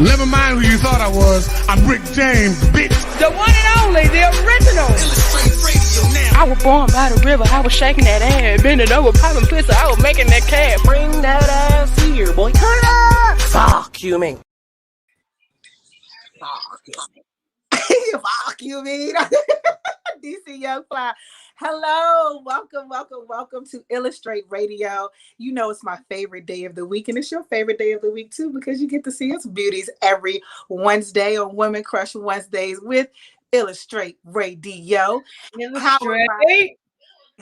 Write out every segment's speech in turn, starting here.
Never mind who you thought I was. I'm Rick James, bitch. The one and only, the original. Illastr8 Radio now. I was born by the river. I was shaking that ass, bending over, popping pistol. I was making that cash. Bring that ass here, boy. Turn it up. Fuck you, mean. Fuck you, mean. DC Young Fly. Hello, welcome to Illastr8 Radio. You know it's my favorite day of the week, and it's your favorite day of the week too, because you get to see us beauties every Wednesday on Women Crush Wednesdays with Illastr8 Radio. Illastr8.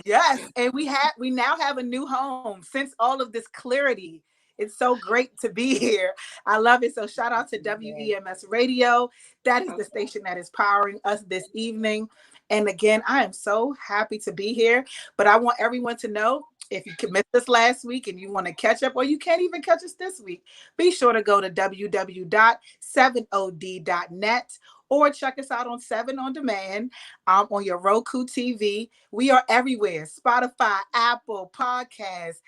Yes, and we now have a new home since all of this clarity. It's so great to be here. I love it. So shout out to WEMS Radio. That is the station that is powering us this evening. And again, I am so happy to be here, but I want everyone to know, if you missed us last week and you want to catch up, or you can't even catch us this week, be sure to go to www.7od.net or check us out on 7 On Demand on your Roku TV. We are everywhere: Spotify, Apple Podcasts,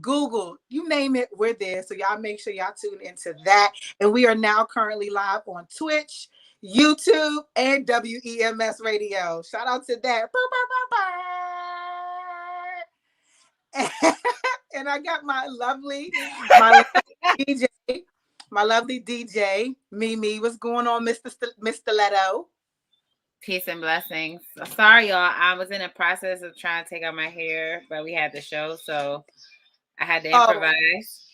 Google, you name it, we're there. So y'all make sure y'all tune into that. And we are now currently live on Twitch, YouTube, and WEMS Radio. Shout out to that. And I got my lovely DJ, Mimi. What's going on, Mr. Stiletto? Peace and blessings. Sorry, y'all. I was in the process of trying to take out my hair, but we had the show, so I had to improvise.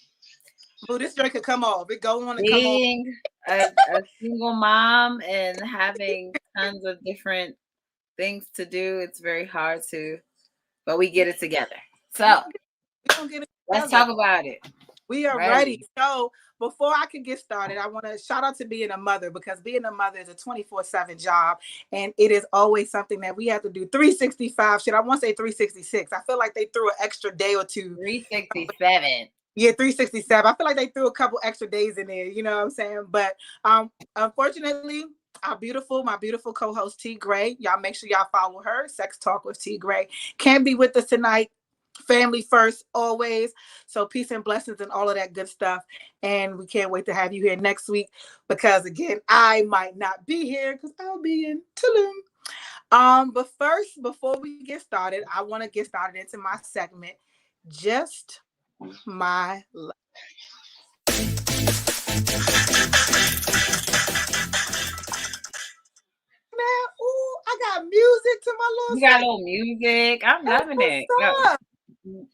Oh, this drink could come off. It go on and Being come off. a single mom and having tons of different things to do, it's very hard to, but we get it together. So let's talk about it. We are ready. So before I can get started, I want to shout out to being a mother, because being a mother is a 24/7 job, and it is always something that we have to do 365. I want to say 366. I feel like they threw an extra day or two. 367. Yeah, 367. I feel like they threw a couple extra days in there, you know what I'm saying? But unfortunately, my beautiful co-host T Gray, y'all make sure y'all follow her, Sex Talk with T Gray, can't be with us tonight. Family first, always. So peace and blessings and all of that good stuff. And we can't wait to have you here next week, because again, I might not be here because I'll be in Tulum. But first, before we get started, I want to get started into my segment, Just My Life. Man, ooh, I got music to my little. You got a little music. I'm loving it.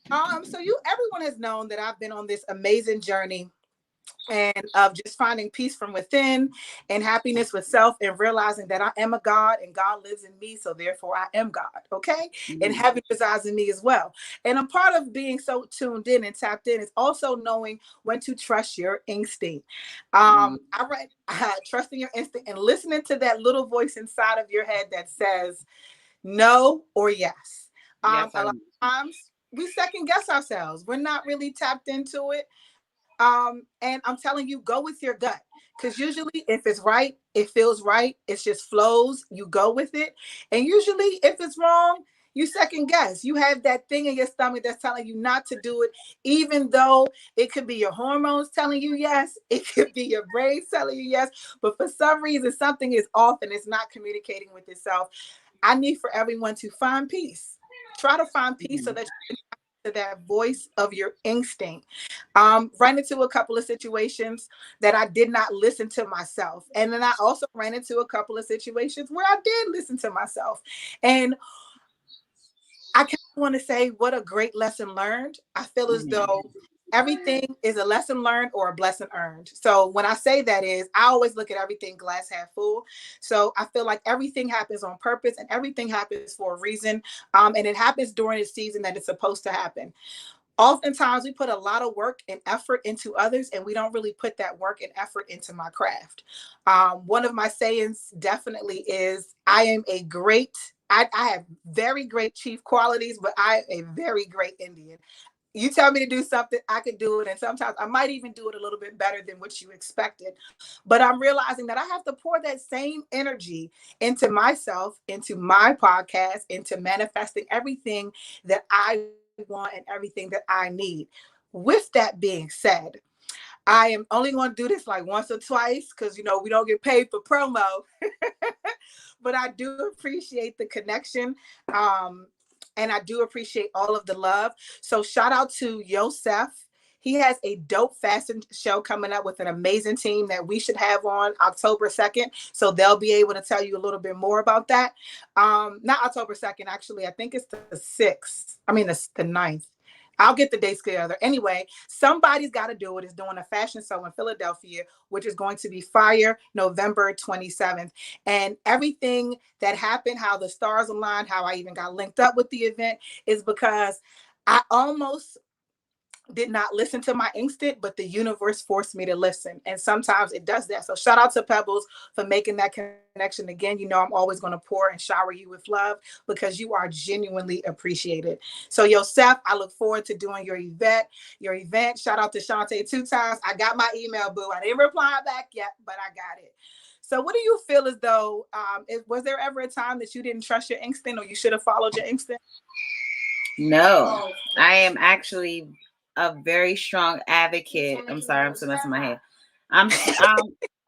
So everyone has known that I've been on this amazing journey and of just finding peace from within and happiness with self, and realizing that I am a God and God lives in me, so therefore I am God, okay? Mm-hmm. And heaven resides in me as well. And a part of being so tuned in and tapped in is also knowing when to trust your instinct. Trusting your instinct and listening to that little voice inside of your head that says no or yes. A lot of times we second guess ourselves. We're not really tapped into it. And I'm telling you, go with your gut, because usually if it's right, it feels right. It just flows. You go with it. And usually if it's wrong, you second guess. You have that thing in your stomach that's telling you not to do it, even though it could be your hormones telling you yes. It could be your brain telling you yes. But for some reason, something is off and it's not communicating with itself. I need for everyone to find peace. Try to find peace so that you can to that voice of your instinct. Ran into a couple of situations that I did not listen to myself. And then I also ran into a couple of situations where I did listen to myself. And I kind of want to say, what a great lesson learned. I feel as though everything is a lesson learned or a blessing earned. So when I say that is, I always look at everything glass half full. So I feel like everything happens on purpose and everything happens for a reason. And it happens during the season that it's supposed to happen. Oftentimes we put a lot of work and effort into others, and we don't really put that work and effort into my craft. One of my sayings definitely is, I have very great chief qualities, but I am a very great Indian. You tell me to do something, I can do it. And sometimes I might even do it a little bit better than what you expected. But I'm realizing that I have to pour that same energy into myself, into my podcast, into manifesting everything that I want and everything that I need. With that being said, I am only going to do this like once or twice because, you know, we don't get paid for promo. But I do appreciate the connection. And I do appreciate all of the love. So shout out to Yosef. He has a dope fashion show coming up with an amazing team that we should have on October 2nd. So they'll be able to tell you a little bit more about that. Not October 2nd, actually. I think it's the 6th. I mean, the 9th. I'll get the dates together. Anyway, somebody's got to do it. It's doing a fashion show in Philadelphia, which is going to be fire November 27th. And everything that happened, how the stars aligned, how I even got linked up with the event is because I almost did not listen to my instinct, but the universe forced me to listen. And sometimes it does that. So shout out to Pebbles for making that connection again. You know, I'm always going to pour and shower you with love because you are genuinely appreciated. So Yosef, I look forward to doing your event. Shout out to Shantae 2 times. I got my email, boo. I didn't reply back yet, but I got it. So what do you feel as though, was there ever a time that you didn't trust your instinct or you should have followed your instinct? No, I am actually a very strong advocate. I'm sorry, I'm still messing my head. I'm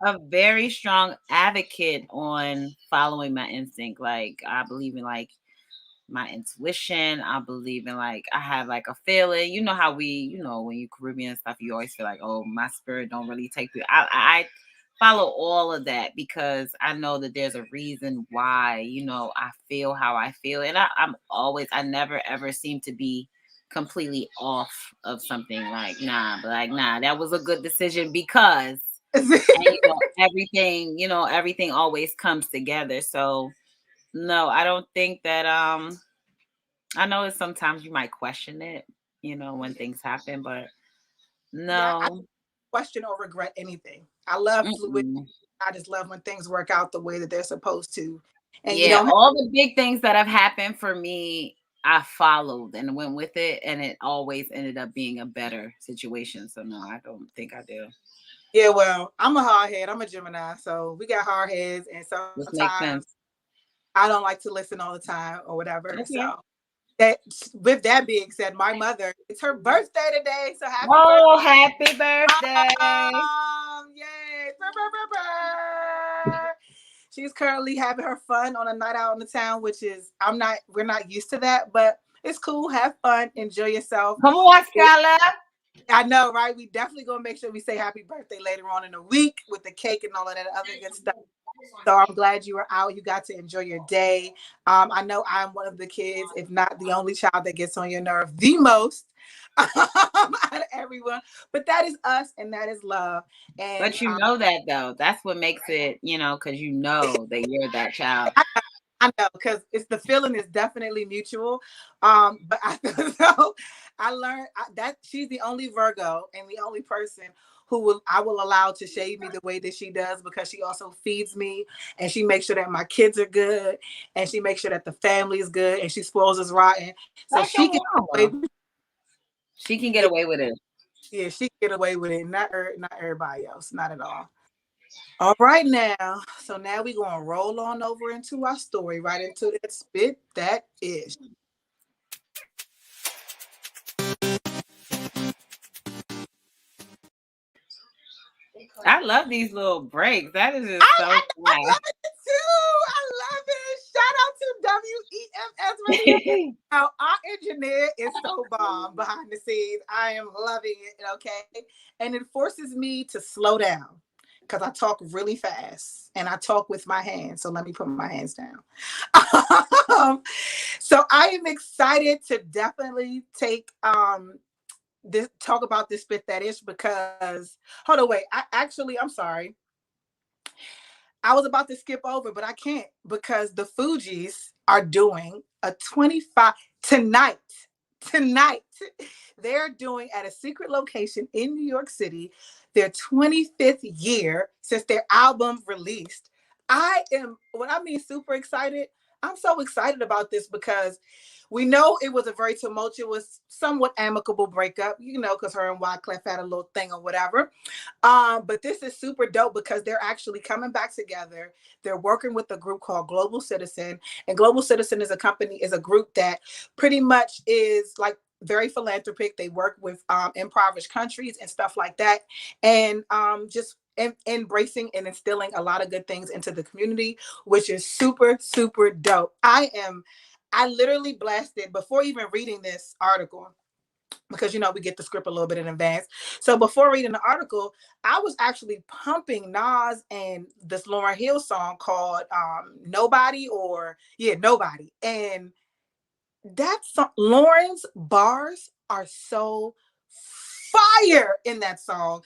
a very strong advocate on following my instinct. Like I believe in like my intuition. I believe in like I have like a feeling. You know how when you Caribbean and stuff, you always feel like, oh, my spirit don't really take me. I follow all of that because I know that there's a reason why, I feel how I feel. And I never ever seem to be completely off of something like, nah, that was a good decision because and, everything always comes together. So no, I don't think that, I know that sometimes you might question it, when things happen, but no. Yeah, I don't question or regret anything. I love fluidity. I just love when things work out the way that they're supposed to. And all the big things that have happened for me, I followed and went with it, and it always ended up being a better situation. So no, I don't think I do. Yeah, well, I'm a hard head. I'm a Gemini, so we got hard heads, and sometimes I don't like to listen all the time or whatever. Okay. So with that being said, my mother, it's her birthday today. So happy birthday. Yay. She's currently having her fun on a night out in the town, which is we're not used to that, but it's cool. Have fun, enjoy yourself. Come on, Skylar. I know, right? We definitely gonna make sure we say happy birthday later on in the week with the cake and all of that other good stuff. So I'm glad you were out. You got to enjoy your day. I know I'm one of the kids, if not the only child that gets on your nerve the most out of everyone. But that is us and that is love. And but you know that though. That's what makes it, because you know that you're that child. I know, because it's the feeling is definitely mutual. But I learned that she's the only Virgo and the only person I will allow to shade me the way that she does, because she also feeds me and she makes sure that my kids are good and she makes sure that the family is good and she spoils us rotten. So she can get away with it. Yeah, she can get away with it. Not everybody else, not at all. All right now. So now we're going to roll on over into our story, right into that spit that is. I love these little breaks. That is just so fun. I love it too. I love it. Shout out to WEMS Radio. Now, our engineer is so bomb behind the scenes. I am loving it. Okay. And it forces me to slow down because I talk really fast and I talk with my hands. So let me put my hands down. So I am excited to definitely talk about this spit that is, because I'm sorry. I was about to skip over, but I can't, because the Fugees are doing a 25 tonight. They're doing at a secret location in New York City their 25th year since their album released. Super excited. I'm so excited about this because we know it was a very tumultuous, somewhat amicable breakup, because her and Wyclef had a little thing or whatever. But this is super dope because they're actually coming back together. They're working with a group called Global Citizen. And Global Citizen is a group that pretty much is like very philanthropic. They work with impoverished countries and stuff like that, and just embracing and instilling a lot of good things into the community, which is super, super dope. I literally blasted before even reading this article, because we get the script a little bit in advance. So before reading the article, I was actually pumping Nas and this Lauryn Hill song called Nobody. And that song, Lauren's bars are so fire in that song.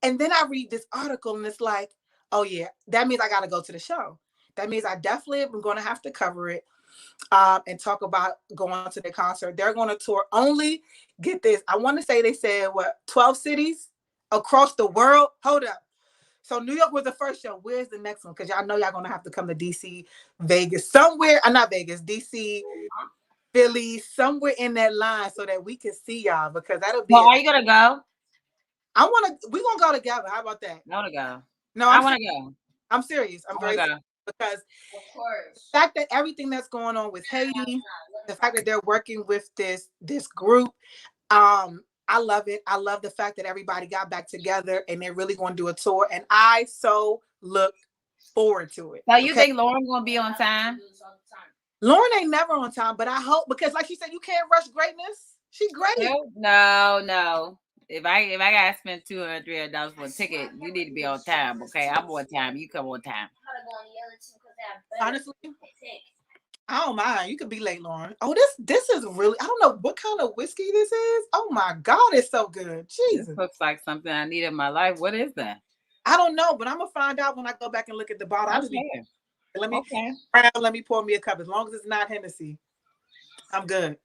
And then I read this article and it's like, oh yeah, that means I got to go to the show. That means I definitely am going to have to cover it and talk about going to the concert. They're going to tour only, get this, I want to say they said, 12 cities across the world? Hold up. So New York was the first show. Where's the next one? Because y'all know y'all going to have to come to DC, Vegas, somewhere. Not Vegas, DC, Philly, somewhere in that line so that we can see y'all, because that'll be. Well, are you going to go? We're going to go together. How about that? I want to go. No, I want to go. I'm serious. I'm very serious, because the fact that everything that's going on with Haiti, the fact that they're working with this group, I love it. I love the fact that everybody got back together and they're really going to do a tour, and I so look forward to it. So you think Lauren going to be on time? Lauren ain't never on time, but I hope, because like you said, you can't rush greatness. She's great. No. If I gotta spend $200, $300 for a ticket, you need to be on time. Okay, I'm on time. You come on time. Honestly, I don't mind. You could be late, Lauren. Oh, this is really, I don't know what kind of whiskey this is. Oh my God, it's so good. Jesus. This looks like something I need in my life. What is that? I don't know, but I'm gonna find out when I go back and look at the bottle. Let me pour me a cup. As long as it's not Hennessy, I'm good.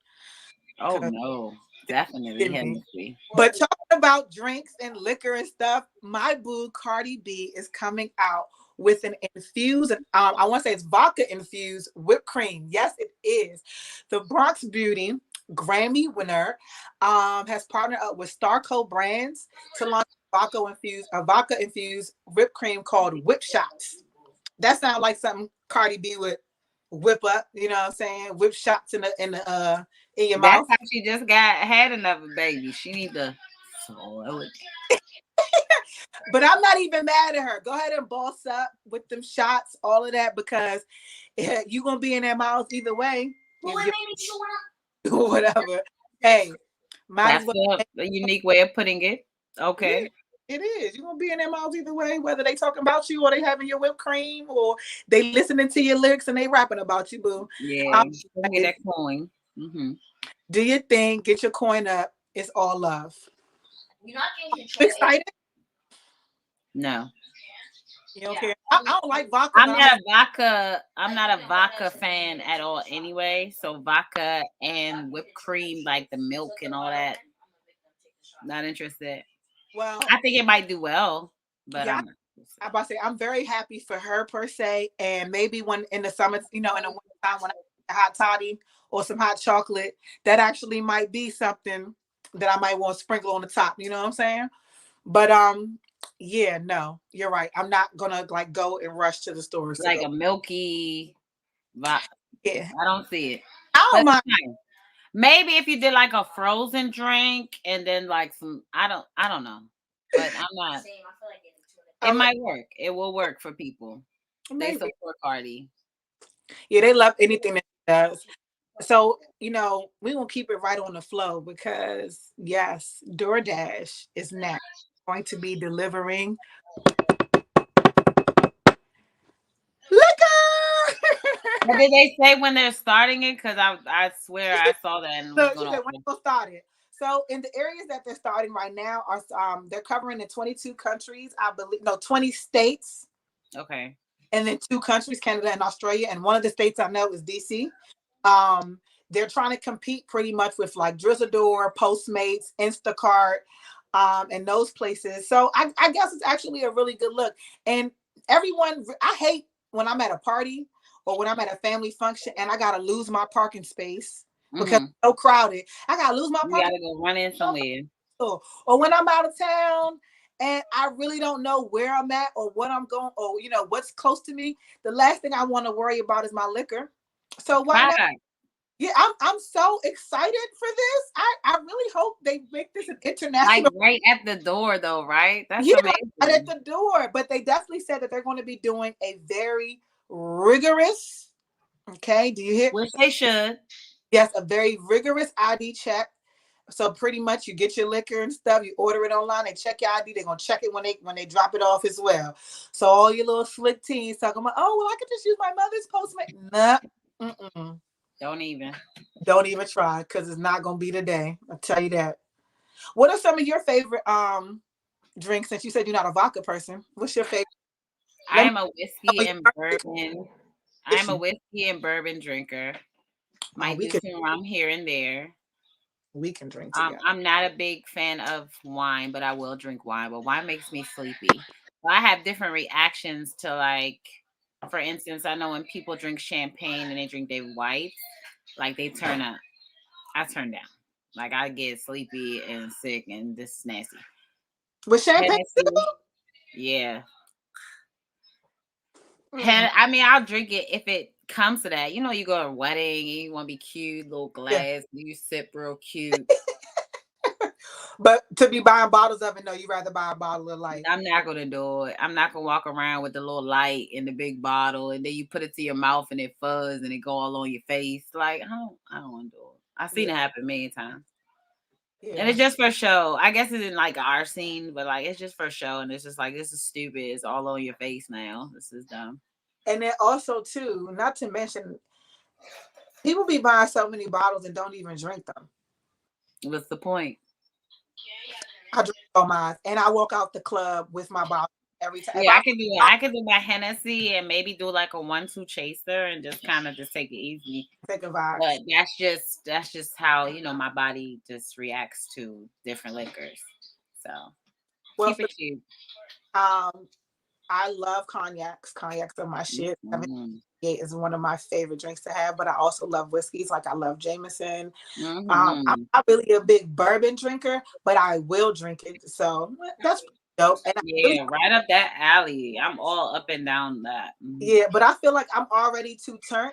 Oh no. Definitely Hennessy. But talking about drinks and liquor and stuff, my boo Cardi B is coming out with an infused, I want to say it's vodka infused whipped cream. Yes, it is. The Bronx Beauty Grammy winner has partnered up with Starco Brands to launch vodka infused whipped cream called Whip Shots. That sounds like something Cardi B would whip up, you know what I'm saying? Whip shots in your mouth. That's how she just had another baby. She need to swallow it. But I'm not even mad at her. Go ahead and boss up with them shots, all of that, because you're gonna be in their mouth either way. Whatever. Hey, that's a unique way of putting it. Okay. It is. You're gonna be in their mouths either way, whether they talking about you or they having your whipped cream or they listening to your lyrics and they rapping about you, boo. Yeah, get that coin. Mm-hmm. Do your thing, get your coin up. It's all love. You're not excited? No. You don't care? I don't like vodka. I'm not a vodka fan at all anyway. So vodka and whipped cream, like the milk and all that, not interested. Well, I think it might do well, but yeah, I'm about to say I'm very happy for her per se, and maybe when in the summer, in the winter time when I get a hot toddy or some hot chocolate, that actually might be something that I might want to sprinkle on the top. You know what I'm saying? But yeah, no, you're right. I'm not gonna go and rush to the store. Like a milky, yeah, I don't see it. I don't mind. Maybe if you did like a frozen drink and then like some, I don't know, but I'm not. It might work. It will work for people. Maybe. They support Cardi. Yeah, they love anything that she does. So, we're going to keep it right on the flow because, yes, DoorDash is next. Going to be delivering What did they say when they're starting it? Because I swear I saw that. And when they started. So in the areas that they're starting right now are they're covering in 22 countries, I believe. No, 20 states. Okay. And then 2 countries, Canada and Australia. And one of the states I know is DC. They're trying to compete pretty much with like Drizzador, Postmates, Instacart, and those places. So I guess it's actually a really good look. And everyone, I hate when I'm at a party or when I'm at a family function and I got to lose my parking space because it's so crowded. I got to lose my parking. You got to go run in somewhere. Or when I'm out of town and I really don't know where I'm at or what I'm going or, what's close to me. The last thing I want to worry about is my liquor. So why not? Yeah, I'm so excited for this. I really hope they make this an international. Like right at the door, though, right? That's amazing. Right at the door. But they definitely said that they're going to be doing a very rigorous. Okay, do you hear? Which they should. Yes, a very rigorous ID check. So pretty much, you get your liquor and stuff. You order it online. They check your ID. They're gonna check it when they drop it off as well. So all your little slick teens talking about, oh well, I could just use my mother's Postmates. Nah. Mm-mm. Don't even try, because it's not gonna be today. I'll tell you that. What are some of your favorite drinks? Since you said you're not a vodka person, what's your favorite? I am a whiskey and bourbon. I'm a whiskey and bourbon drinker. Might do some rum here and there. We can drink together. I'm not a big fan of wine, but I will drink wine. But wine makes me sleepy. So I have different reactions to, like, for instance, I know when people drink champagne and they drink their whites, like they turn up. I turn down. Like I get sleepy and sick, and this is nasty. With champagne? Yeah. I mean, I'll drink it if it comes to that. You know, you go to a wedding and you want to be cute, little glass, you sip real cute. But to be buying bottles of it, no, you rather buy a bottle of light. I'm not gonna do it. I'm not gonna walk around with the little light in the big bottle, and then you put it to your mouth and it fuzz and it go all on your face. Like I don't want to do it. I've seen it happen many times. Yeah. And it's just for show. I guess it's in like our scene, but like it's just for show, and it's just like this is stupid. It's all on your face now. This is dumb. And then also too, not to mention, people be buying so many bottles and don't even drink them. What's the point? I drink all mine, and I walk out the club with my bottle every time. Yeah, I can do my Hennessy and maybe do like a 1-2 chaser and just kind of just take it easy. Take a vibe. But that's just how, you know, my body just reacts to different liquors. So keep it cute. I love cognacs. Cognacs are my shit. It is one of my favorite drinks to have, but I also love whiskeys. Like I love Jameson. I'm not really a big bourbon drinker, but I will drink it. So that's dope. And right up that alley. I'm all up and down that. Yeah, but I feel like I'm already too turned.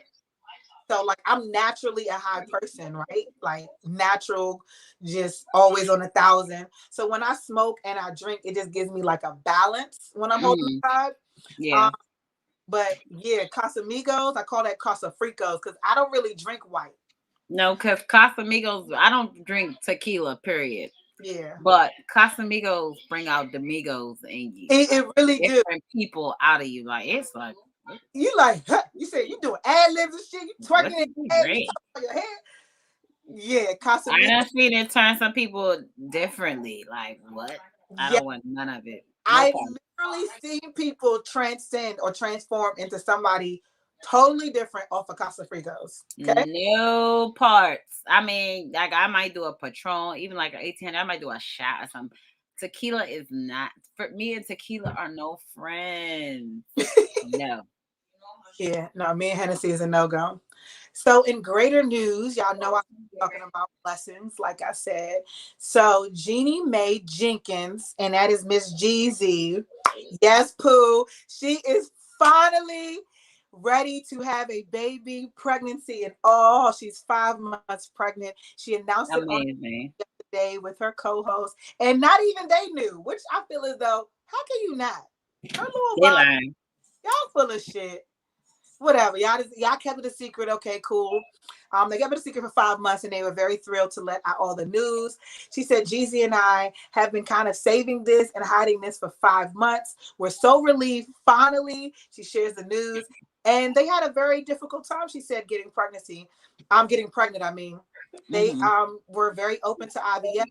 So like I'm naturally a high person, right? Like natural, just always on 1,000. So when I smoke and I drink, it just gives me like a balance when I'm holding the vibe. Yeah. But yeah, Casamigos, I call that Casafricos because I don't really drink white. No, because Casamigos, I don't drink tequila, period. Yeah. But Casamigos bring out the Migos in you. It really do. Different people out of you. Like, it's like. You like, you said you doing ad-libs and shit. You twerking in your head. Yeah, Casamigos. I done seen it turn some people differently. Like, what? I don't want none of it. I've literally seen people transcend or transform into somebody totally different off of Casafricos. Okay? No parts. I mean, like I might do a Patron, even like an 18. I might do a shot or something. Tequila is not for me, and tequila are no friends. No. Yeah, no, me and Hennessy is a no-go. So in greater news, y'all know I'm talking about blessings, like I said. So Jeannie Mae Jenkins, and that is Miss Jeezy. Yes, Pooh. She is finally ready to have a baby pregnancy, and she's 5 months pregnant. She announced it yesterday with her co-host, and not even they knew, which I feel as though, how can you not? Her little body, y'all full of shit. Whatever, y'all kept it a secret. Okay, cool. They kept it a secret for 5 months, and they were very thrilled to let out all the news. She said, Jeezy and I have been kind of saving this and hiding this for 5 months. We're so relieved. Finally, she shares the news. And they had a very difficult time, she said, getting pregnant. I mean, they were very open to IVF.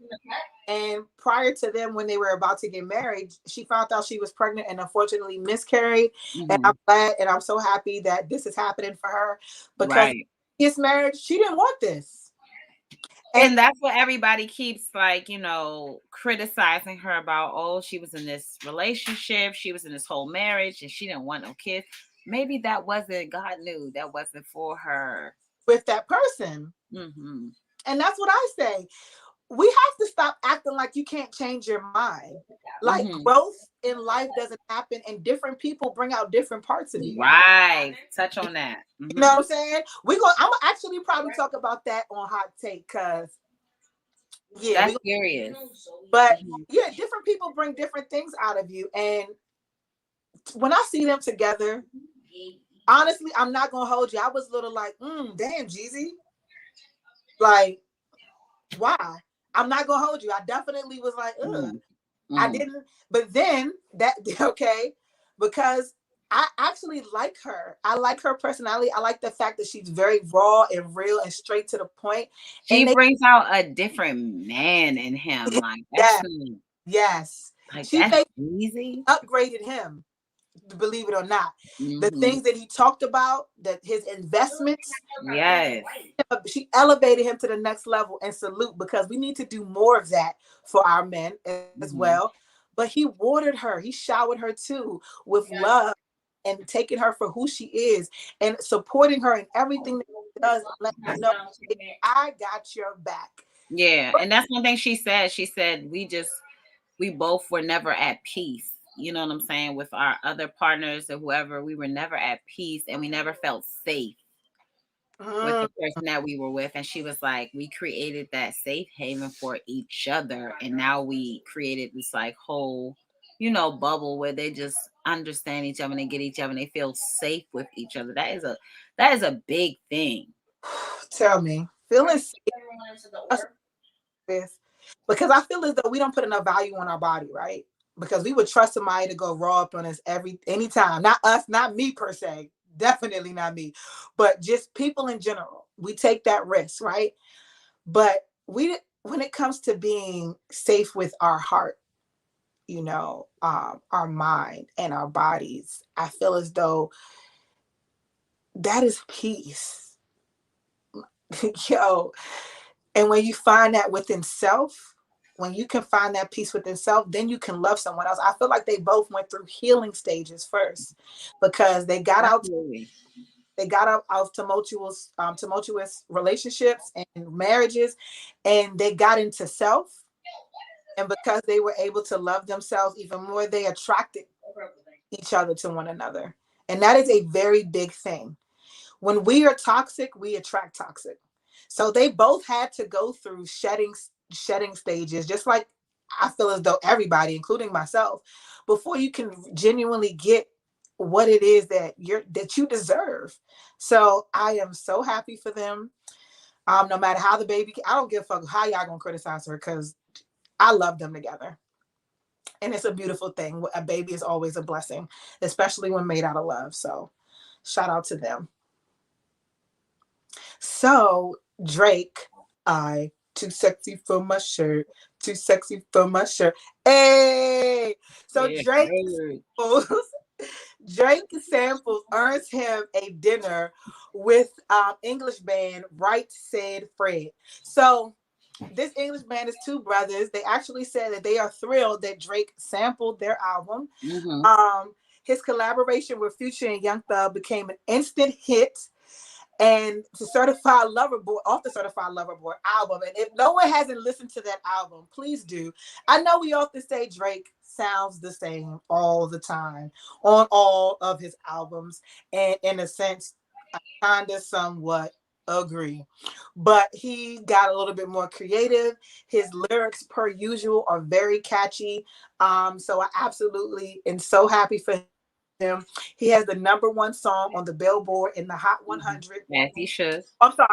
And prior to them, when they were about to get married, she found out she was pregnant and unfortunately miscarried. And I'm glad and I'm so happy that this is happening for her, because this marriage, she didn't want this. And that's what everybody keeps, like, you know, criticizing her about. Oh, she was in this relationship. She was in this whole marriage and she didn't want no kids. Maybe that wasn't, God knew that wasn't for her. With that person. And that's what I say. We have to stop acting like you can't change your mind. Like growth in life doesn't happen, and different people bring out different parts of you. Right. Touch on that. You know what I'm saying? I'm gonna actually probably talk about that on Hot Take, because that's curious. But yeah, different people bring different things out of you, and when I see them together, honestly, I'm not gonna hold you. I was a little like, damn, Jeezy. Like, why? I'm not gonna hold you. I definitely was like, ugh. I didn't, but then because I actually like her. I like her personality. I like the fact that she's very raw and real and straight to the point. She brings out a different man in him. Like, yes. Like, she that's easy. Upgraded him, believe it or not. The things that he talked about, that his investments. Yes. She elevated him to the next level, and salute, because we need to do more of that for our men as well. But he watered her. He showered her too with love, and taking her for who she is, and supporting her in everything that she does. Let her know, I got your back. Yeah. And that's one thing she said. She said, we both were never at peace. You know what I'm saying? With our other partners or whoever, we were never at peace, and we never felt safe with the person that we were with. And she was like, we created that safe haven for each other, and now we created this like whole, bubble where they just understand each other and they get each other and they feel safe with each other. That is a big thing. Tell me, feeling safe, because I feel as though we don't put enough value on our body, right? Because we would trust somebody to go raw up on us anytime. Not us, not me per se. Definitely not me, but just people in general. We take that risk, right? But when it comes to being safe with our heart, our mind and our bodies, I feel as though that is peace. And when you find that within self, when you can find that peace within self, then you can love someone else. I feel like they both went through healing stages first, because they got out of tumultuous relationships and marriages, and they got into self. And because they were able to love themselves even more, they attracted each other to one another. And that is a very big thing. When we are toxic, we attract toxic. So they both had to go through shedding stages, just like I feel as though everybody, including myself, before you can genuinely get what it is that you deserve. So I am so happy for them. No matter how the baby, I don't give a fuck how y'all gonna criticize her, because I love them together. And it's a beautiful thing. A baby is always a blessing, especially when made out of love. So shout out to them. So Drake, too sexy for my shirt, too sexy for my shirt. Hey, so yeah, Drake samples earns him a dinner with English band Right Said Fred. So this English band is two brothers. They actually said that they are thrilled that Drake sampled their album. His collaboration with Future and Young Thug became an instant hit. And off the Certified Lover Boy album. And if no one hasn't listened to that album, please do. I know we often say Drake sounds the same all the time on all of his albums. And in a sense, I kind of somewhat agree. But he got a little bit more creative. His lyrics, per usual, are very catchy. So I absolutely am so happy for him. He has the #1 song on the Billboard in the Hot 100. Yes, he should. I'm sorry,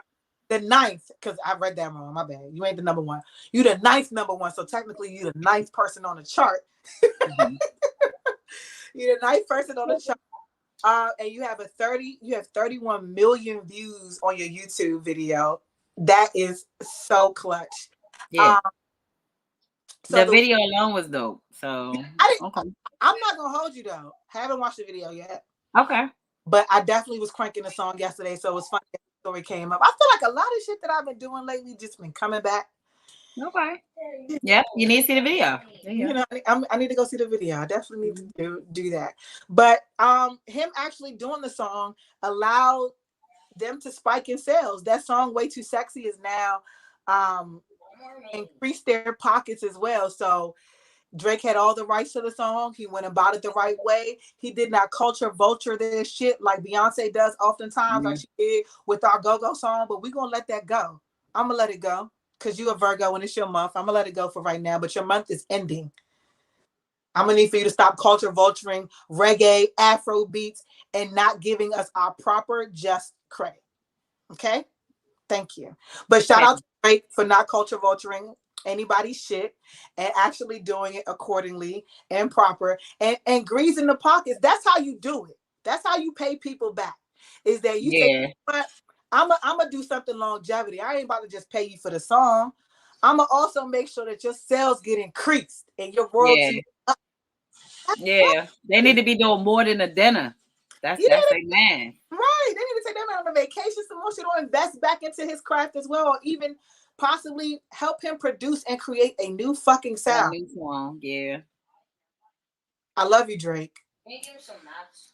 the 9th, because I read that wrong. My bad. You ain't the #1. You the 9th #1. So technically, you the 9th person on the chart. You're the 9th person on the chart. And you have 31 million views on your YouTube video. That is so clutch. Yeah. So the video alone was dope. So I'm not gonna hold you though. Haven't watched the video yet. Okay. But I definitely was cranking the song yesterday, so it was funny that the story came up. I feel like a lot of shit that I've been doing lately just been coming back. Okay. Yeah, you need to see the video. I need to go see the video. I definitely need to do that. But him actually doing the song allowed them to spike in sales. That song, Way Too Sexy, is now increased their pockets as well. So Drake had all the rights to the song. He went about it the right way. He did not culture vulture this shit like Beyonce does oftentimes, like she did with our Go-Go song. But we're going to let that go. I'm going to let it go because you're a Virgo and it's your month. I'm going to let it go for right now. But your month is ending. I'm going to need for you to stop culture vulturing reggae, Afro beats, and not giving us our proper just credit. Okay? Thank you. But shout out to Drake for not culture vulturing anybody's shit and actually doing it accordingly and proper and greasing the pockets. That's how you do it. That's how you pay people back. Is that you say, but I'm gonna do something longevity. I ain't about to just pay you for the song. I'm gonna also make sure that your sales get increased and your royalty. Yeah, they need to be doing more than a dinner. That's their man. Right. They need to take that man on a vacation some more. Should invest back into his craft as well, or even possibly help him produce and create a new fucking sound. A new song, yeah. I love you, Drake. Can you give me some nuts?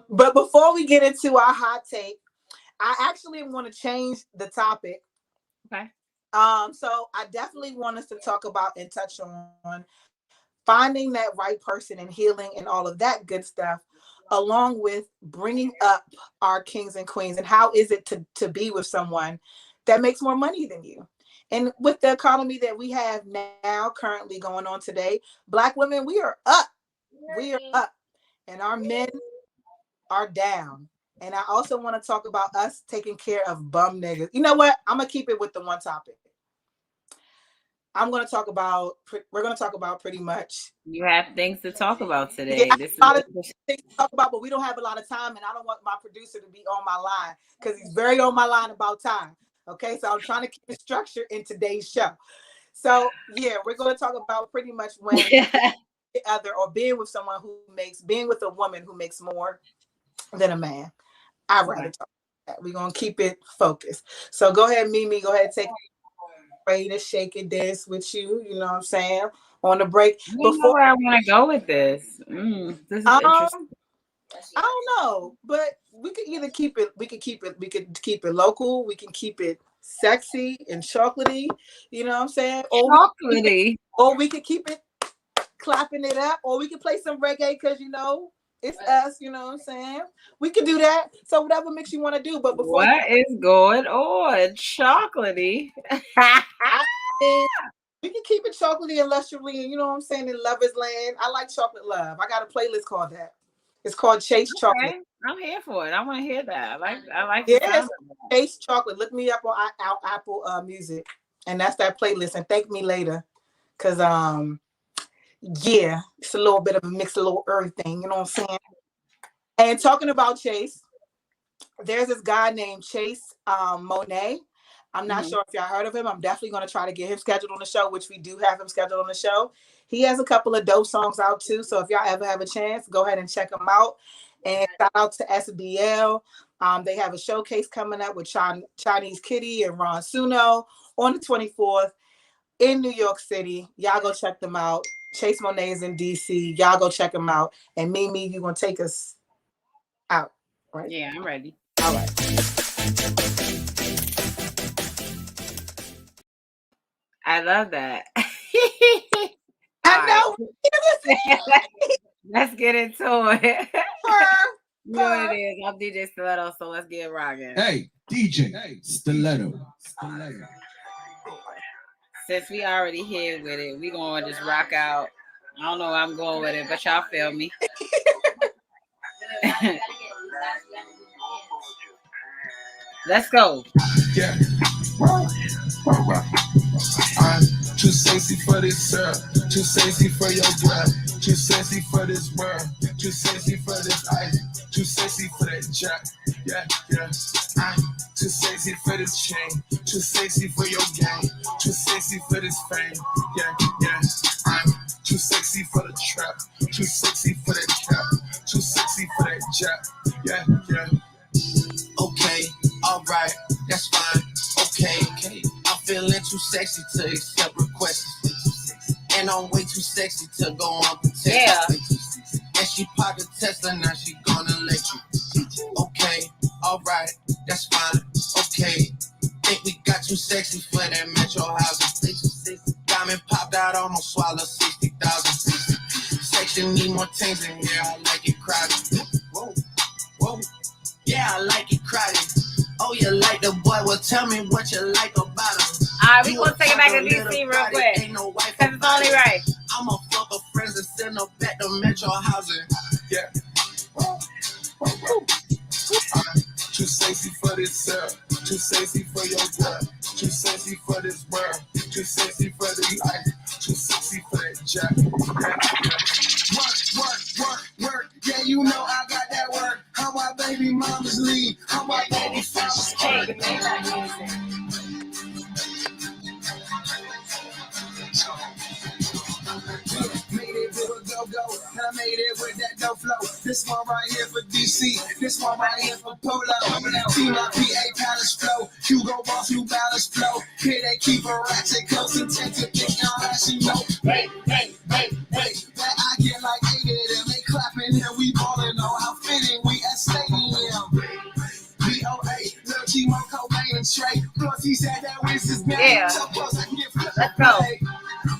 But before we get into our hot take, I actually am going to change the topic. Okay. So I definitely want us to talk about and touch on finding that right person and healing and all of that good stuff, along with bringing up our kings and queens and how is it to be with someone that makes more money than you. And with the economy that we have now currently going on today, Black women, we are up. We are up. And our men are down. And I also want to talk about us taking care of bum niggas. You know what? I'm going to keep it with the one topic. we're going to talk about pretty much. You have things to talk about today. Yeah, this is a lot of things to talk about, but we don't have a lot of time, and I don't want my producer to be on my line because he's very on my line about time. Okay, so I'm trying to keep it structured in today's show. So yeah, we're going to talk about pretty much when other or being with someone being with a woman who makes more than a man. I'd rather talk about that. We're going to keep it focused. So go ahead, Mimi. Go ahead, take ready to shake it, dance with you. You know what I'm saying? On the break. Know where I want to go with this. This is interesting. I don't know, but we could either keep it. We could keep it local. We can keep it sexy and chocolatey. You know what I'm saying? Chocolatey. Or we could keep it clapping it up, or we could play some reggae because it's us. You know what I'm saying? We could do that. So whatever mix you want to do. But before what is going on? Chocolatey. We can keep it chocolatey and luxury, and you know what I'm saying, in Lover's Land. I like chocolate love. I got a playlist called that. It's called Chase Chocolate. I'm here for it. I want to hear that. I like yes, Chase Chocolate. Look me up on Apple Music, and that's that playlist. And thank me later, cause it's a little bit of a mix, a little everything. You know what I'm saying? And talking about Chase, there's this guy named Chase Monet. I'm not sure if y'all heard of him. I'm definitely going to try to get him scheduled on the show, which we do have him scheduled on the show. He has a couple of dope songs out too. So if y'all ever have a chance, go ahead and check him out. And shout out to SBL. They have a showcase coming up with Chinese Kitty and Ron Suno on the 24th in New York City. Y'all go check them out. Chase Monet is in DC. Y'all go check him out. And Mimi, you're going to take us out, right? Yeah, I'm ready. All right. I love that. I know. Let's get into it. You know what it is. I'm DJ Stiletto, so let's get rocking. Hey, DJ Stiletto. Since we already here with it, we gonna just rock out. I don't know where I'm going with it, but y'all feel me. Let's go. Yeah. I'm too sexy for this girl, too sexy for your girl, too sexy for this world, too sexy for this ice, too sexy for that jack. Yeah. I'm too sexy for this chain, too sexy for your game, too sexy for this fame. Yeah. I'm too sexy for the trap, too sexy for that cap, too sexy for that jack. Yeah. Okay, alright, that's fine. Okay. I'm feeling too sexy to accept requests. And I'm way too sexy to go on protect. Yeah. And she popped a Tesla, now she gonna let you. Okay, alright, that's fine. Okay, think we got too sexy for that metro housing. Diamond popped out, almost swallowed 60,000. Section need more things in here. I like it crowded. Whoa, whoa. Yeah, I like it crowded. Oh, you like the boy? Well, tell me what you like about him. All right, we gonna take it back to DC real quick. Ain't no wife, cause it's only right. I'm a fuck of friends and send her back to metro housing. Yeah. Too sexy for this cell, too sexy for your girl, too sexy for this world, too sexy for this life, too sexy for that jack. Work, yeah, you know I got that work. How my baby mama's lead, how my baby father's work. Made it with a go-go, and I made it with that dough flow. This one right here for DC, this one right here for Polo. Team my PA Palace flow, Hugo Boss, New Balance flow. Here they keep a ratchet close and take to think y'all actually know. Hey, that I get like 8 of them. They clapping and we ballin' on how fitting we at stadium. BOA, Lil Chimo, Cobain and Trey. Plus he said that was his man. Yeah. So close I can get flipped. Let's go.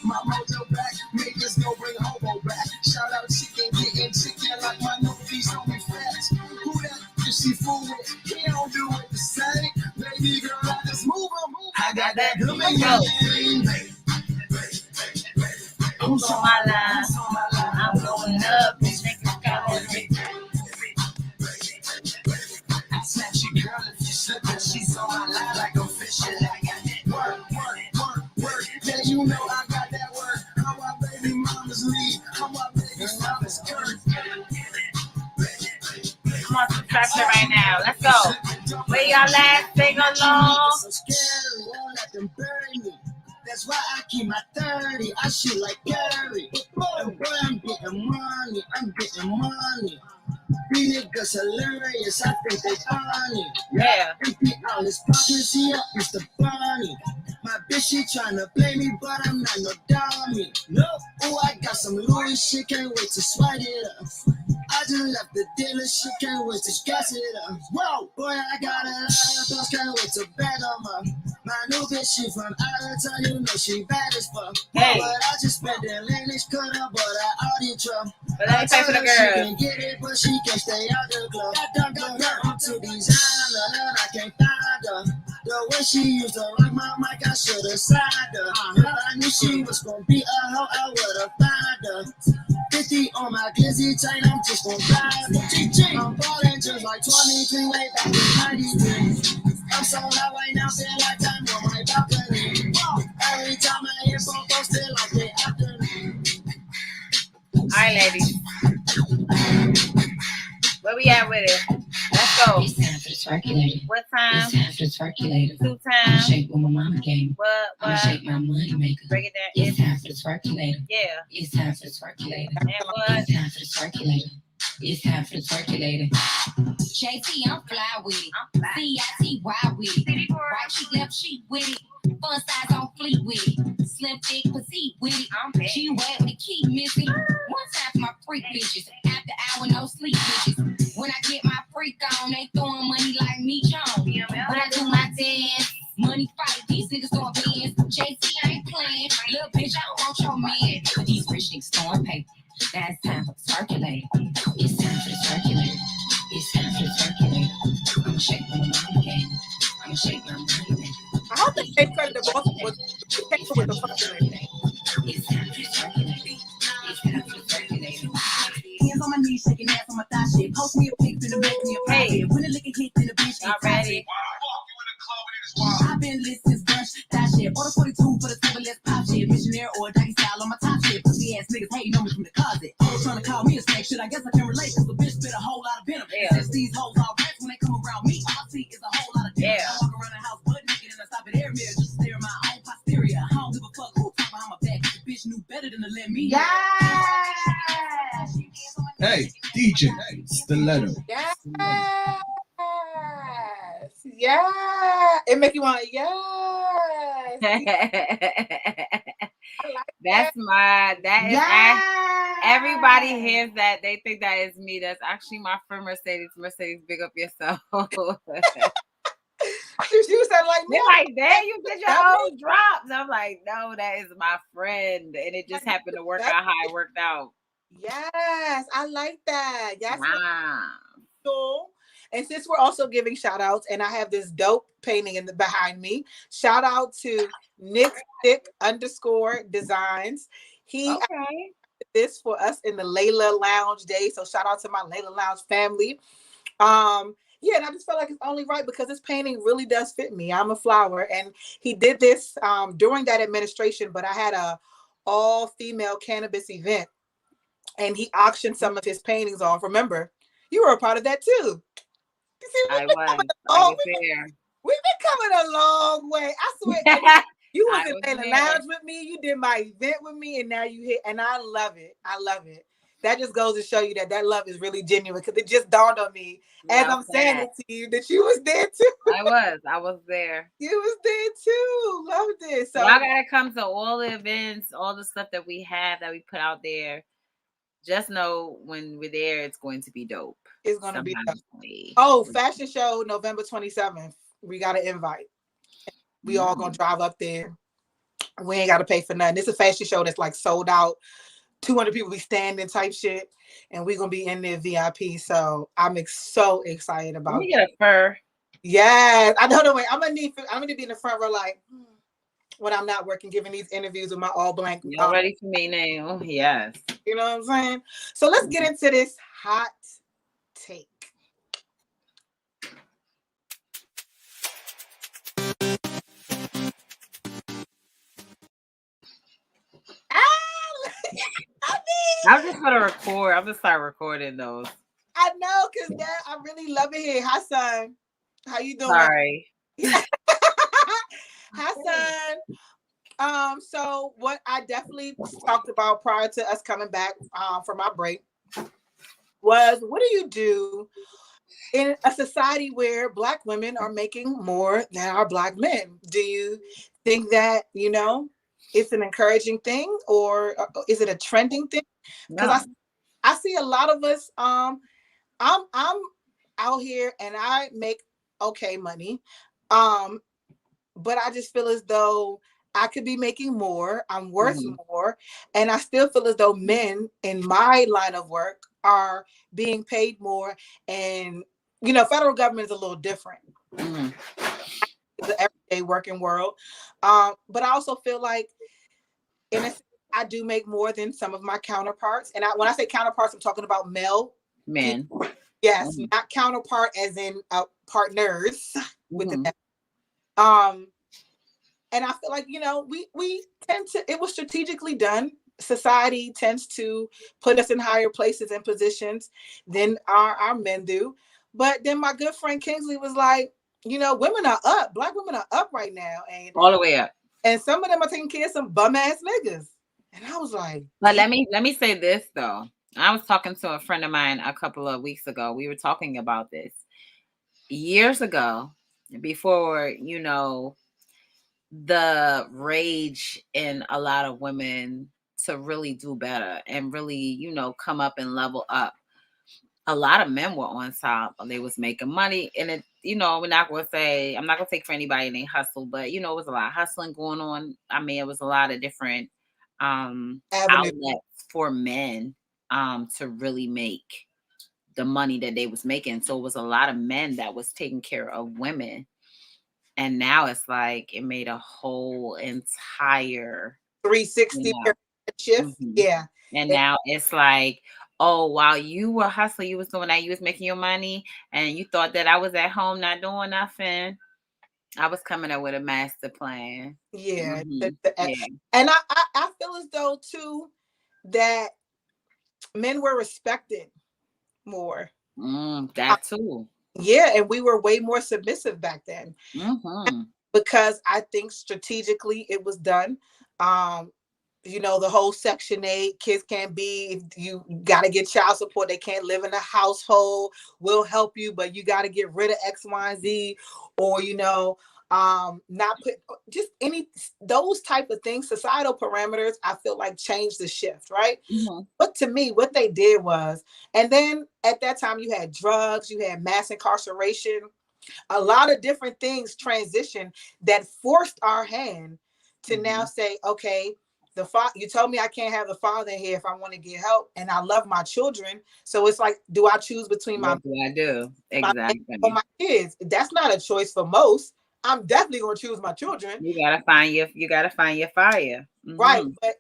My mojo back, make this go bring hobo back. Shout out chicken, getting chicken like my new piece on me fast. Who that if she fool with? He don't do it the same. Baby girl, I just move on. I got that good thing. Who's on my line? I'm going up. These niggas got me. I snatch your girl if you slippin'. She's on my line like official. I got that work. Yeah, you know I got that work. How my baby mama's lead. How my baby mama's curve. Come on, subtraction right now. Let's go. Where y'all last sing along? So scary, won't let them bury me. That's why I keep my 30. I shoot like Gary. And boy, I'm getting money. These niggas hilarious. I think they funny. Yeah. Empty all his pockets, he up Mr. Barney. My bitch, she tryna play me, but I'm not no dummy. No. Oh, I got some Louis shit, can't wait to swipe it up. I just left the dealership, can't wait to gas it up. Whoa, boy, I got a lot of thoughts, can't wait to bag them up. My new bitch, she from out of town, you know she bad as fuck. Hey. But I just spent the Lennox cutter, but I already drunk. But let me pay for the She girl. can get it, but she can't stay out the club. I'm too designer, and I can't find her. The way she used to rock my mic, I should've signed her. If I knew she was gonna be a hoe, I would've found her. 50 on my glizzy chain, I'm just gonna ride her. I'm ballin' just like 23 way back in 93. I'm so high right now, feel like I'm on my balcony. Every time I hear phone calls, still like they after me. All right, ladies. Where we at with it? Let's go. It's time for the circulator. What time? It's time for the circulator. 2 I'm times. shake what my mama gave me. What? I'm shake my money maker. Break it down. It's time for the circulator. Yeah. It's time for the circulator. And what? It's time for the circulator. It's time for the circulator. JT, I'm fly with it. CITY with it. Right cheek, left cheek with it. Fun size on fleet with it. Slim, thick, petite with it. She wet with the key missing. One time for my freak bitches. After hour, no sleep bitches. When I get my freak on, they throwing money like me, John. When I do my dance, money fight, these niggas throwing bands. JT, I ain't playing. Little bitch, I don't want your man. But these rich niggas throwing paper. Now it's time for the circulator. It's time for the circulator. It's time for the circulator. I'ma shake my money game. I'ma shake my money game. I hope they started the boss with the fucking. It's time for the circulator. It's time for the circulator. Hands on my knees, shaking ass on my thigh shit. Post me a pic, finna make me a Hey. private. When the liquor hit, then the bitch Y'all ain't ready? I've been lit since brunch, that shit. Order 42 for the table, let's pop shit. Missionaire or doggy style on my top shit. Pussy ass niggas hating on me from the closet. Always trying to call me a snake shit. I guess I can relate, cause the bitch spit a whole lot of venom. Yeah. Since these hoes all rats when they come around me, all I see is a whole lot of venom. Yeah. I walk around the house butt naked and I stop at air mirror just to stare at my own posterior. I don't give a fuck who talk behind my back. The bitch knew better than to let me. Hey, DJ, Stiletto. Yes. Yeah. It make you want yes. That is everybody hears that. They think that is me. That's actually my friend Mercedes. Mercedes, big up yourself. She was like, they're like, damn, you did your own drops. I'm like, no, that is my friend, and it just happened to work out how it worked out. Yes, I like that. Yes, wow. Cool. And since we're also giving shout outs, and I have this dope painting in the behind me, shout out to Nick Stick _ Designs. He did this for us in the Layla Lounge day. So shout out to my Layla Lounge family. Yeah, and I just felt like it's only right because this painting really does fit me. I'm a flower, and he did this during that administration. But I had a all-female cannabis event, and he auctioned some of his paintings off. Remember, you were a part of that too. See, I was there. We've been coming a long way. I swear. You was in the lounge with me. You did my event with me, and now you hit. And I love it. I love it. That just goes to show you that love is really genuine, because it just dawned on me as I'm saying it to you that you was there too. I was there. You was there too. Loved it. So y'all gotta come to all the events, all the stuff that we have that we put out there. Just know when we're there, it's going to be dope. It's going to be dope. Oh, fashion show November 27th. We got an invite. We all going to drive up there. We ain't got to pay for nothing. It's a fashion show that's like sold out. 200 people be standing type shit. And we're going to be in there VIP. So I'm so excited about it. Let me get a fur. Yes. I don't know. Wait, I'm going to be in the front row like when I'm not working, giving these interviews with my all blank. You're ready for me now. Yes. You know what I'm saying? So let's get into this hot take. I'm just gonna record. I'm gonna start recording those. I know, cause I really love it here. Hi, son. How you doing? Sorry. Hi, son. So what I definitely talked about prior to us coming back from our break was, what do you do in a society where Black women are making more than our Black men? Do you think that, it's an encouraging thing, or is it a trending thing? Because I see a lot of us, I'm out here and I make okay money. But I just feel as though I could be making more. I'm worth more. And I still feel as though men in my line of work are being paid more. And, federal government is a little different. The everyday working world. But I also feel like I do make more than some of my counterparts. And when I say counterparts, I'm talking about male men. Yes, not counterpart as in partners with the men. And I feel like, we tend to, it was strategically done. Society tends to put us in higher places and positions than our men do. But then my good friend Kingsley was like, women are up. Black women are up right now. And all the way up. And some of them are taking care of some bum ass niggas. And I was like, but let me say this though. I was talking to a friend of mine a couple of weeks ago. We were talking about this years ago, before, the rage in a lot of women to really do better and really, come up and level up. A lot of men were on top. They was making money. And it, I'm not going to take for anybody and they hustle, but, it was a lot of hustling going on. I mean, it was a lot of different outlets for men to really make the money that they was making. So it was a lot of men that was taking care of women. And now it's like it made a whole entire 360 shift. Yeah. And now it's like, oh, while you were hustling, you was doing that, you was making your money, and you thought that I was at home not doing nothing. I was coming up with a master plan. Yeah. And I feel as though too that men were respected more. That too. Yeah, and we were way more submissive back then. Because I think strategically it was done. The whole Section 8, kids can't be, you got to get child support. They can't live in a household. We'll help you, but you got to get rid of X, Y, and Z, or, not put just those type of things, societal parameters, I feel like changed the shift, right? But to me, what they did was, and then at that time you had drugs, you had mass incarceration. a lot of different things transition that forced our hand to now say, okay, you told me I can't have the father in here if I want to get help, and I love my children. So it's like, do I choose between what do I do? Exactly. my kids? That's not a choice for most. I'm definitely gonna choose my children. You gotta find your fire. Right. But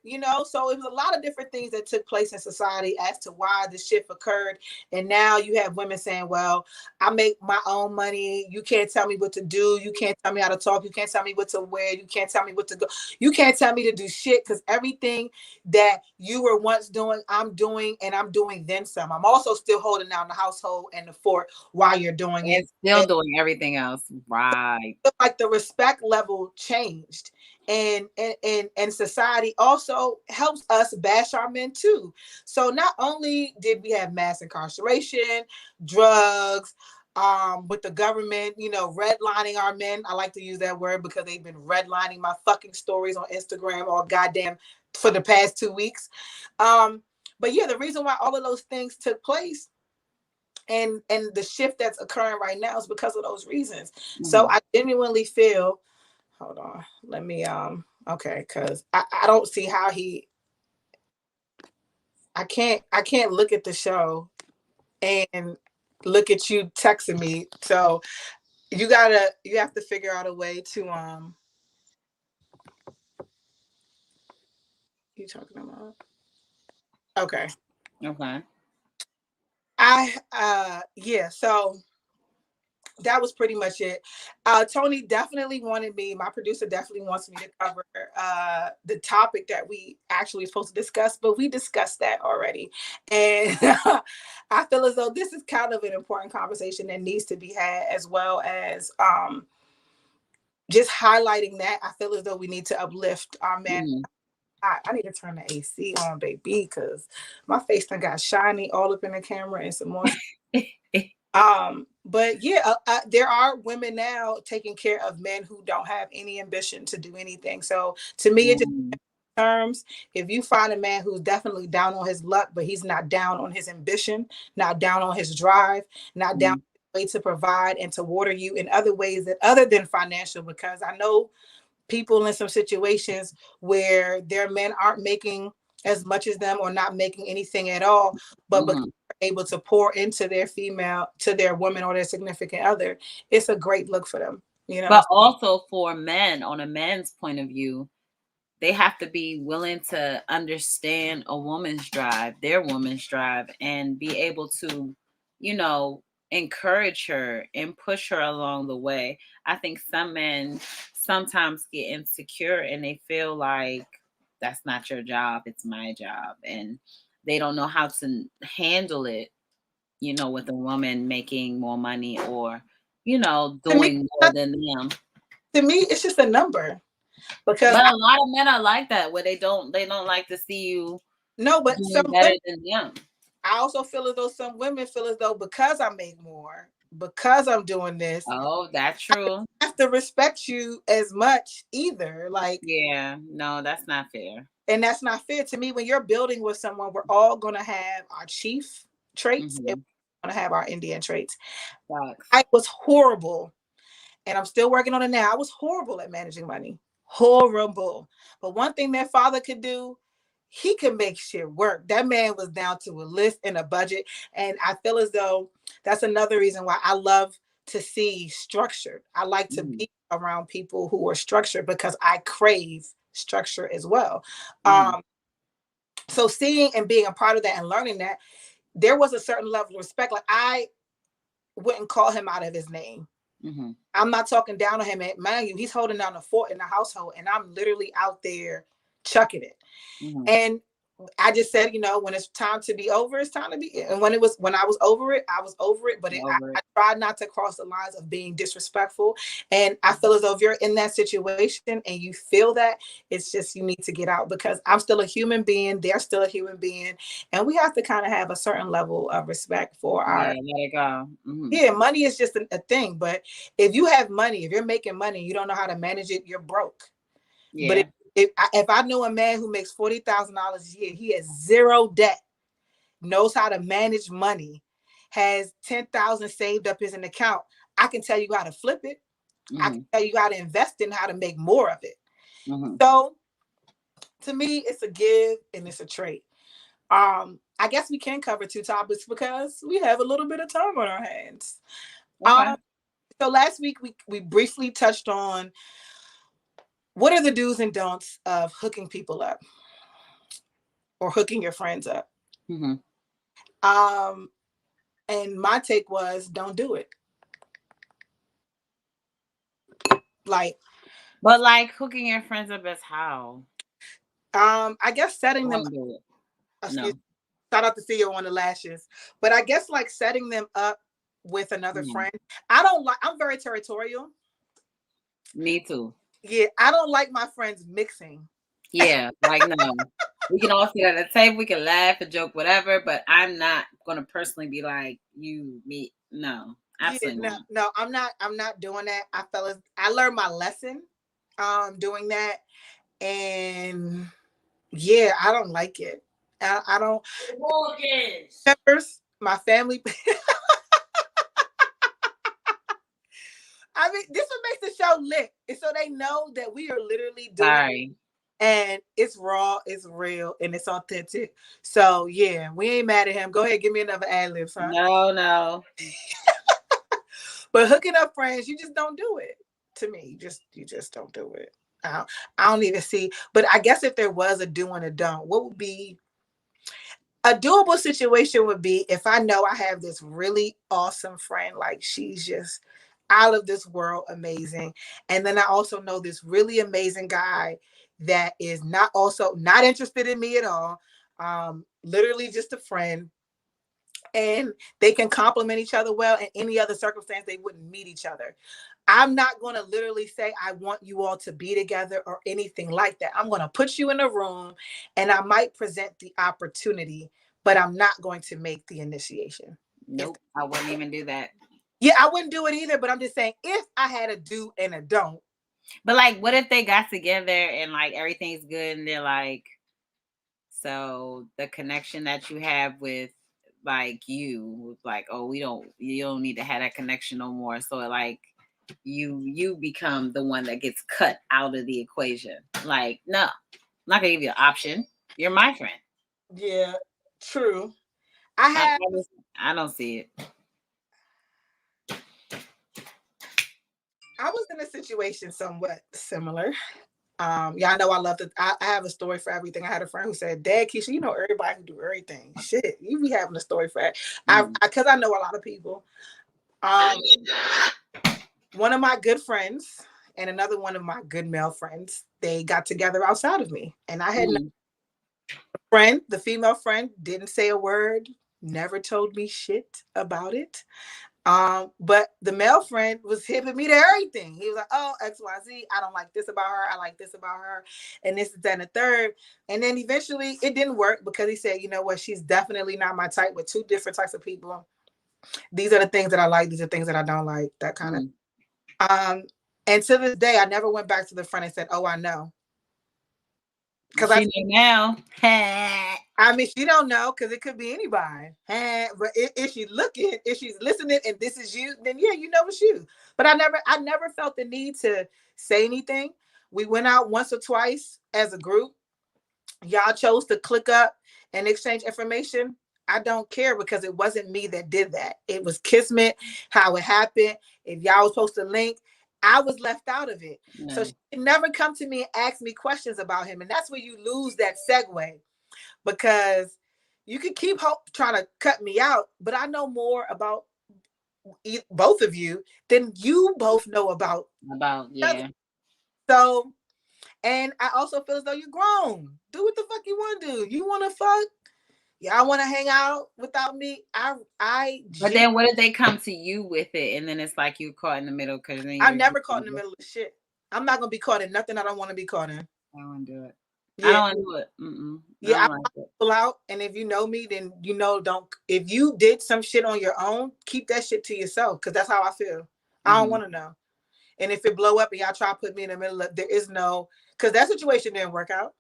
so it was a lot of different things that took place in society as to why the shift occurred. And now you have women saying, well, I make my own money. You can't tell me what to do. You can't tell me how to talk. You can't tell me what to wear. You can't tell me what to go. You can't tell me to do shit, because everything that you were once doing, I'm doing, and I'm doing then some. I'm also still holding down the household and the fort while you're doing it. Still doing everything else. Right. Like the respect level changed. And society also helps us bash our men too. So not only did we have mass incarceration, drugs, with the government, redlining our men. I like to use that word because they've been redlining my fucking stories on Instagram all goddamn for the past 2 weeks. But yeah, the reason why all of those things took place and the shift that's occurring right now is because of those reasons. So I genuinely feel, hold on, let me okay, because I don't see how I can't look at the show and look at you texting me. So you have to figure out a way to you talking about? Okay. So that was pretty much it. Tony definitely wanted me, my producer definitely wants me to cover the topic that we actually supposed to discuss, but we discussed that already. And I feel as though this is kind of an important conversation that needs to be had, as well as just highlighting that. I feel as though we need to uplift our men. I need to turn the AC on, baby, because my face done got shiny all up in the camera and some more. But yeah, there are women now taking care of men who don't have any ambition to do anything. So to me, it just terms, if you find a man who's definitely down on his luck, but he's not down on his ambition, not down on his drive, not down on his way to provide and to water you in other ways that other than financial, because I know people in some situations where their men aren't making as much as them or not making anything at all, but because they're able to pour into their female, to their woman or their significant other, it's a great look for them, But also for men, on a man's point of view, they have to be willing to understand a woman's drive, their woman's drive, and be able to, encourage her and push her along the way. I think some men sometimes get insecure and they feel like that's not your job, it's my job. And they don't know how to handle it, with a woman making more money or, doing more than them. To me, it's just a number. Because a lot of men are like that, where they don't like to see you some better than them. I also feel as though some women feel as though because I make more, because I'm doing this. Oh, that's true. I don't have to respect you as much either. Like, yeah, no, that's not fair. And that's not fair to me. When you're building with someone, we're all gonna have our chief traits and we're gonna have our Indian traits. I was horrible, and I'm still working on it now. I was horrible at managing money. Horrible. But one thing that father could do, he could make shit work. That man was down to a list and a budget. And I feel as though that's another reason why I love to see structured. I like to be around people who are structured because I crave structure as well. So seeing and being a part of that and learning that, there was a certain level of respect. Like, I wouldn't call him out of his name. I'm not talking down on him. And mind you, he's holding down the fort in the household, and I'm literally out there chucking it. And I just said, when it's time to be over, it's time to be. And when I was over it, I was over it. But I tried not to cross the lines of being disrespectful. And I feel as though if you're in that situation and you feel that, it's just, you need to get out, because I'm still a human being. They're still a human being. And we have to kind of have a certain level of respect for our. Yeah, money is just a thing. But if you have money, if you're making money, you don't know how to manage it, you're broke. Yeah. But if I know a man who makes $40,000 a year, he has zero debt, knows how to manage money, has $10,000 saved up as an account, I can tell you how to flip it. Mm-hmm. I can tell you how to invest in, how to make more of it. Mm-hmm. So to me, it's a give and it's a trade. I guess we can cover 2 topics because we have a little bit of time on our hands. Okay. So last week we briefly touched on what are the do's and don'ts of hooking people up or hooking your friends up. Mm-hmm. And my take was don't do it. But like hooking your friends up is how? I guess setting them. Do it. Excuse me. Shout out to CEO on the lashes, but I guess like setting them up with another friend. I'm very territorial. Me too. Yeah, I don't like my friends mixing. Yeah, like no. We can all sit at a table, we can laugh and joke, whatever, but I'm not gonna personally be like you, me. No, absolutely not. No, I'm not doing that. I learned my lesson doing that. And yeah, I don't like it. I don't. Members, my family. I mean, this what makes the show lit. It's so they know that we are literally doing it. And it's raw, it's real, and it's authentic. So yeah, we ain't mad at him. Go ahead, give me another ad-lib, huh? No. But hooking up friends, you just don't do it. To me, you just don't do it. I don't even see. But I guess if there was a do and a don't, what would be a doable situation would be if I know I have this really awesome friend, like she's just out of this world amazing. And then I also know this really amazing guy that is not interested in me at all. Literally just a friend. And they can complement each other well. In any other circumstance, they wouldn't meet each other. I'm not going to literally say, I want you all to be together or anything like that. I'm going to put you in a room and I might present the opportunity, but I'm not going to make the initiation. Nope, I wouldn't even do that. Yeah, I wouldn't do it either, but I'm just saying if I had a do and a don't. But like, what if they got together and like everything's good and they're like, so the connection that you have with like you, like, oh, you don't need to have that connection no more. So like you become the one that gets cut out of the equation. Like, no, I'm not gonna give you an option. You're my friend. Yeah, true. I don't see it. I was in a situation somewhat similar. Y'all know I love to. I have a story for everything. I had a friend who said, "Dad, Keisha, you know everybody can do everything. Shit, you be having a story for that." Because I know a lot of people. One of my good friends and another one of my good male friends, they got together outside of me, and I had no friend. The female friend didn't say a word, never told me shit about it. But the male friend was hipping me to everything. He was like, oh, XYZ, I don't like this about her. I like this about her. And this, that, and the third. And then eventually it didn't work because he said, you know what? She's definitely not my type with 2 different types of people. These are the things that I like. These are things that I don't like, that kind of. And to this day, I never went back to the friend and said, oh, I know. Because I know. I mean, she don't know because it could be anybody. But if she's looking, if she's listening, and this is you, then yeah, you know it's you. But I never felt the need to say anything. We went out once or twice as a group. Y'all chose to click up and exchange information. I don't care because it wasn't me that did that. It was Kismet, how it happened. If y'all was supposed to link, I was left out of it. No. So she never come to me and ask me questions about him. And that's where you lose that segue, because you can keep trying to cut me out, but I know more about both of you than you both know about. Yeah. So, and I also feel as though you're grown. Do what the fuck you want to do. You want to fuck? Y'all want to hang out without me? But then what if they come to you with it and then it's like you caught in the middle? Because I'm never caught in the middle of shit. I'm not gonna be caught in nothing I don't want to be caught in. I don't want to do it. Yeah. I don't want to do it. Mm-mm. Yeah, I like pull out, and if you know me, then you know if you did some shit on your own, keep that shit to yourself, because that's how I feel. I don't want to know. And if it blow up and y'all try to put me in the middle of, there is no, because that situation didn't work out.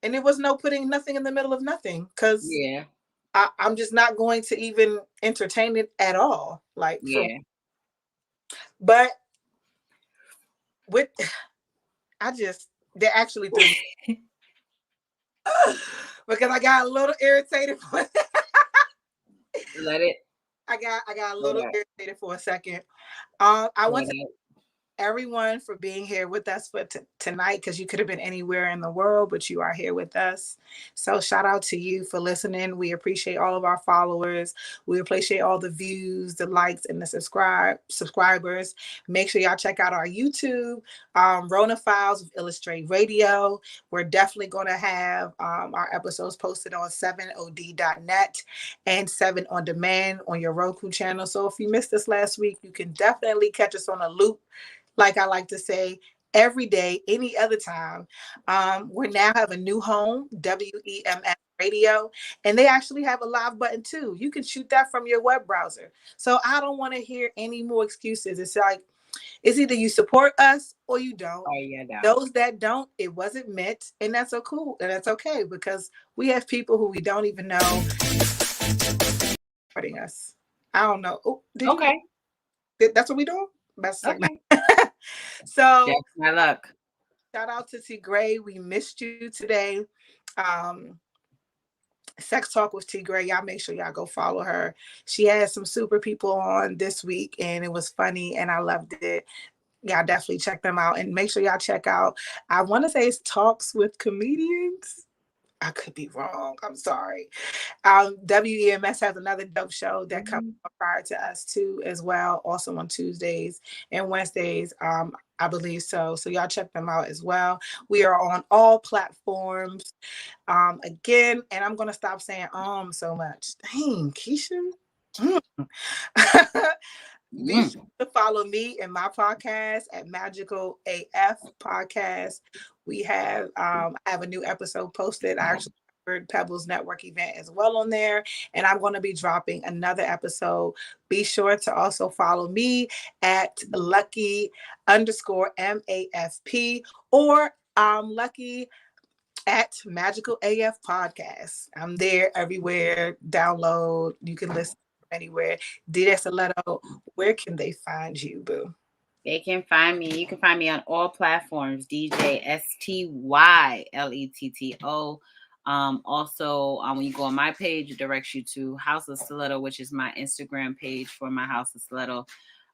And there was no putting nothing in the middle of nothing, because I'm just not going to even entertain it at all. Like, But they actually threw me. Because I got a little irritated for Let it. I got a little irritated for a second. I want to everyone for being here with us for tonight, because you could have been anywhere in the world, but you are here with us. So shout out to you for listening. We appreciate all of our followers. We appreciate all the views, the likes, and the subscribers. Make sure y'all check out our YouTube, Rona Files with Illastr8 Radio. We're definitely going to have our episodes posted on 7od.net and 7 on demand on your Roku channel. So if you missed us last week, you can definitely catch us on a loop. Like I like to say, every day, any other time. We now have a new home, WEMS Radio, and they actually have a live button too. You can shoot that from your web browser. So I don't want to hear any more excuses. It's like, it's either you support us or you don't. Oh, yeah, no. Those that don't, it wasn't meant, and that's so cool, and that's okay, because we have people who we don't even know supporting us. I don't know. Oh, okay. That's what we do? That's okay. So that's my luck. Shout out to T Gray. We missed you today. Sex Talk with T Gray. Y'all make sure y'all go follow her. She had some super people on this week, and it was funny, and I loved it. Y'all definitely check them out, and make sure y'all check out, I want to say it's Talks with Comedians. I could be wrong. I'm sorry. WEMS has another dope show that comes prior to us too, as well. Also on Tuesdays and Wednesdays, I believe so. So y'all check them out as well. We are on all platforms. Again, and I'm gonna stop saying so much. Dang, Keisha. Be sure to follow me and my podcast at Magical AF Podcast. We have I have a new episode posted. I actually covered Pebbles Network event as well on there, and I'm going to be dropping another episode. Be sure to also follow me at Lucky_MAFP or Lucky at Magical AF Podcast. I'm there everywhere. Download. You can listen anywhere. DJ Stiletto, where can they find you, boo? They can find me. You can find me on all platforms. DJ STYLETTO. Also, when you go on my page, it directs you to House of Stiletto, which is my Instagram page for my House of Stiletto.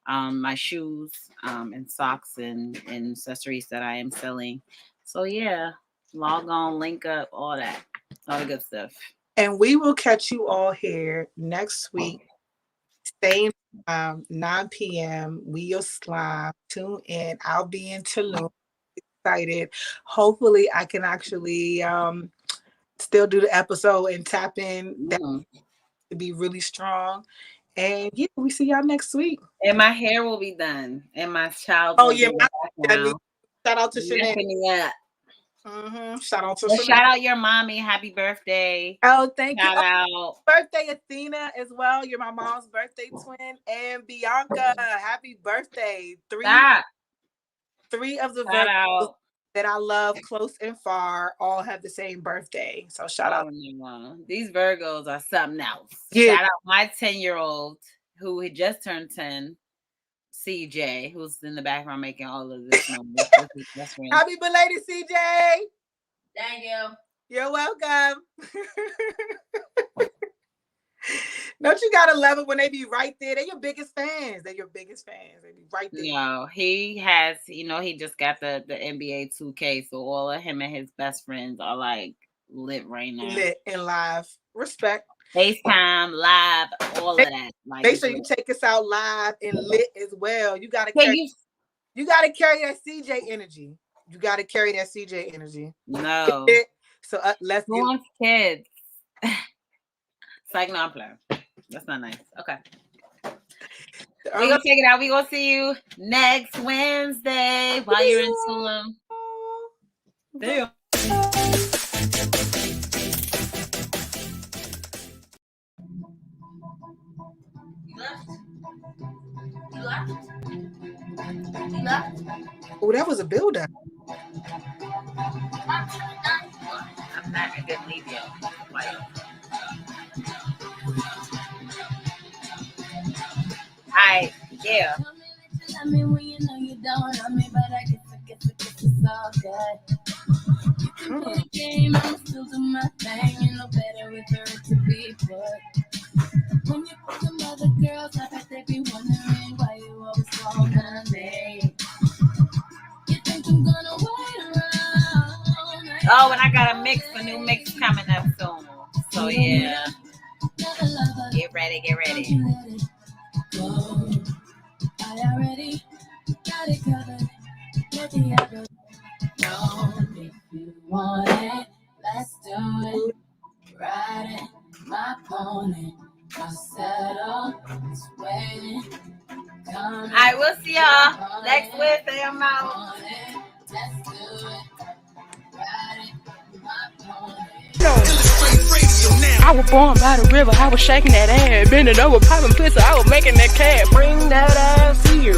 My shoes and socks and accessories that I am selling. So yeah, log on, link up, all that, all the good stuff. And we will catch you all here next week. Same time, 9 p.m. We will slime. Tune in. I'll be in Tulum. Excited. Hopefully, I can actually still do the episode and tap in. That to be really strong. And yeah, we see y'all next week. And my hair will be done. And my child. Oh yeah. Shout out to Chanel. Shout out to shout out your mommy. Happy birthday. Oh, thank you. Shout out. Birthday, Athena, as well. You're my mom's birthday twin. And Bianca, happy birthday. Three of the Virgos that I love close and far all have the same birthday. So shout out. These Virgos are something else. Yeah. Shout out my 10-year-old who had just turned 10. CJ, who's in the background making all of this numbers. Happy belated CJ. Thank you. You're welcome. Don't you gotta love it when they be right there? They're your biggest fans. They be right there. No, he has, he just got the NBA 2K, so all of him and his best friends are like lit right now. Lit and live. Respect. FaceTime, live, all of that. Like, make sure you take us out live and lit as well. You gotta carry that CJ energy. You gotta carry that CJ energy. No. So let's Who wants kids? It's like, no, I'm playing. That's not nice. Okay. We're gonna take it out. We're gonna see you next Wednesday while you're in Tulum. Damn. You left? Oh, that was a build-up. I'm not a good lead yet. Hi, yeah. still do my thing. You know better with her to be, but when you put some other girls, I bet they be wondering why you always call my name. You think I'm gonna wait around? Oh, and I got a new mix coming up soon. So yeah, get ready. Go. I already got it covered. Let the other know if you want it. Let's do it. Riding my pony. I'll settle. It's waiting. Coming. I will see y'all next Wednesday. I'm out. Let's do it. Riding my pony. Illastr8 Radio now. I was born by the river. I was shaking that ass, bending over, popping pussy. I was making that cat. Bring that ass here.